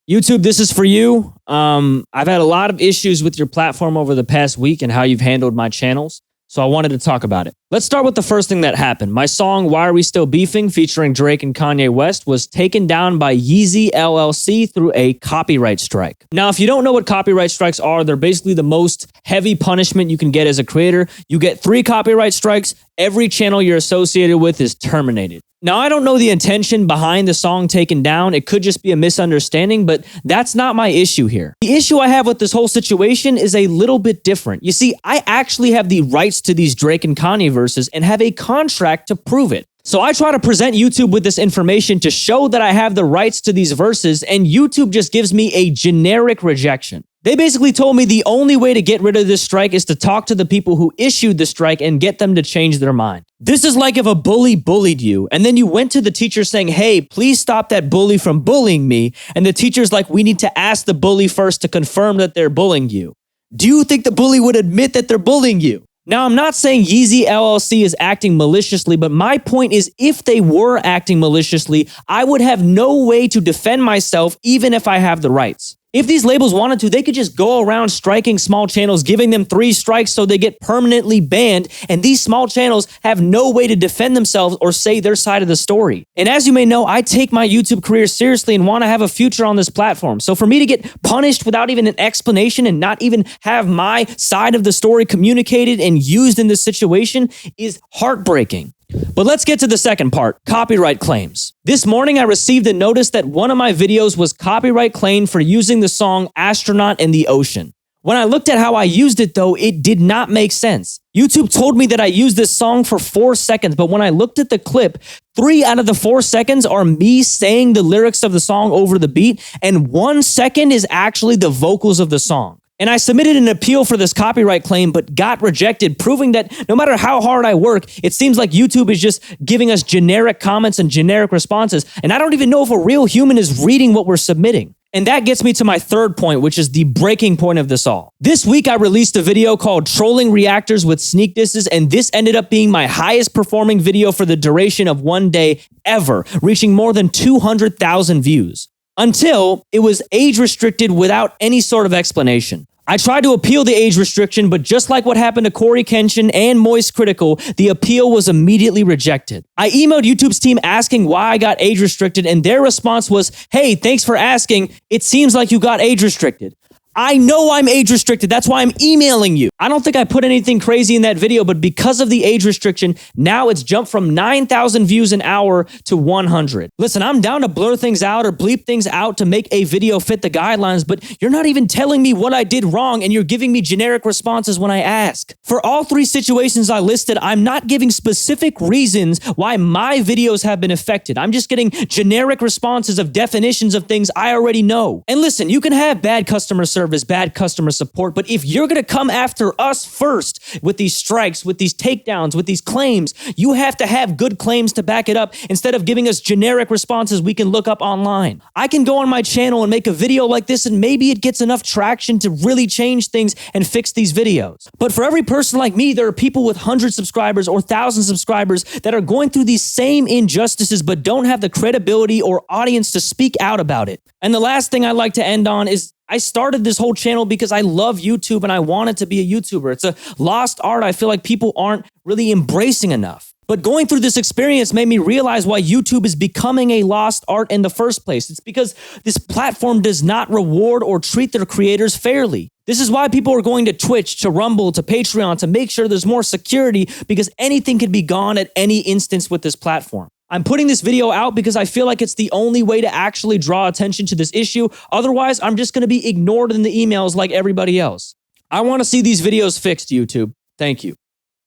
YouTube, this is for you. I've had a lot of issues with your platform over the past week and how you've handled my channels, so I wanted to talk about it. Let's start with the first thing that happened. My song, Why Are We Still Beefing, featuring Drake and Kanye West, was taken down by Yeezy LLC through a copyright strike. Now, if you don't know what copyright strikes are, they're basically the most heavy punishment you can get as a creator. You get 3 copyright strikes, every channel you're associated with is terminated. Now, I don't know the intention behind the song taken down. It could just be a misunderstanding, but that's not my issue here. The issue I have with this whole situation is a little bit different. You see, I actually have the rights to these Drake and Kanye verses and have a contract to prove it. So I try to present YouTube with this information to show that I have the rights to these verses, and YouTube just gives me a generic rejection. They basically told me the only way to get rid of this strike is to talk to the people who issued the strike and get them to change their mind. This is like if a bully bullied you, and then you went to the teacher saying, hey, please stop that bully from bullying me, and the teacher's like, we need to ask the bully first to confirm that they're bullying you. Do you think the bully would admit that they're bullying you? Now, I'm not saying Yeezy LLC is acting maliciously, but my point is if they were acting maliciously, I would have no way to defend myself even if I have the rights. If these labels wanted to, they could just go around striking small channels, giving them 3 strikes so they get permanently banned, and these small channels have no way to defend themselves or say their side of the story. And as you may know, I take my YouTube career seriously and want to have a future on this platform. So for me to get punished without even an explanation and not even have my side of the story communicated and used in this situation is heartbreaking. But let's get to the second part, copyright claims. This morning, I received a notice that one of my videos was copyright claimed for using the song Astronaut in the Ocean. When I looked at how I used it, though, it did not make sense. YouTube told me that I used this song for 4 seconds, but when I looked at the clip, 3 out of the 4 seconds are me saying the lyrics of the song over the beat, and 1 second is actually the vocals of the song. And I submitted an appeal for this copyright claim, but got rejected, proving that no matter how hard I work, it seems like YouTube is just giving us generic comments and generic responses. And I don't even know if a real human is reading what we're submitting. And that gets me to my third point, which is the breaking point of this all. This week, I released a video called Trolling Reactors with Sneak Disses, and this ended up being my highest performing video for the duration of one day ever, reaching more than 200,000 views. Until it was age restricted without any sort of explanation. I tried to appeal the age restriction, but just like what happened to Corey Kenshin and Moist Critical, the appeal was immediately rejected. I emailed YouTube's team asking why I got age restricted, and their response was, hey, thanks for asking. It seems like you got age restricted. I know I'm age restricted. That's why I'm emailing you. I don't think I put anything crazy in that video, but because of the age restriction, now it's jumped from 9,000 views an hour to 100. Listen, I'm down to blur things out or bleep things out to make a video fit the guidelines, but you're not even telling me what I did wrong, and you're giving me generic responses when I ask. For all 3 situations I listed, I'm not giving specific reasons why my videos have been affected. I'm just getting generic responses of definitions of things I already know. And listen, you can have bad customer service, bad customer support, but if you're going to come after us first with these strikes, with these takedowns, with these claims, you have to have good claims to back it up instead of giving us generic responses we can look up online. I can go on my channel and make a video like this, and maybe it gets enough traction to really change things and fix these videos. But for every person like me, there are people with 100 subscribers or 1,000 subscribers that are going through these same injustices but don't have the credibility or audience to speak out about it. And the last thing I like to end on is I started this whole channel because I love YouTube and I wanted to be a YouTuber. It's a lost art I feel like people aren't really embracing enough. But going through this experience made me realize why YouTube is becoming a lost art in the first place. It's because this platform does not reward or treat their creators fairly. This is why people are going to Twitch, to Rumble, to Patreon to make sure there's more security, because anything can be gone at any instance with this platform. I'm putting this video out because I feel like it's the only way to actually draw attention to this issue. Otherwise, I'm just going to be ignored in the emails like everybody else. I want to see these videos fixed, YouTube. Thank you.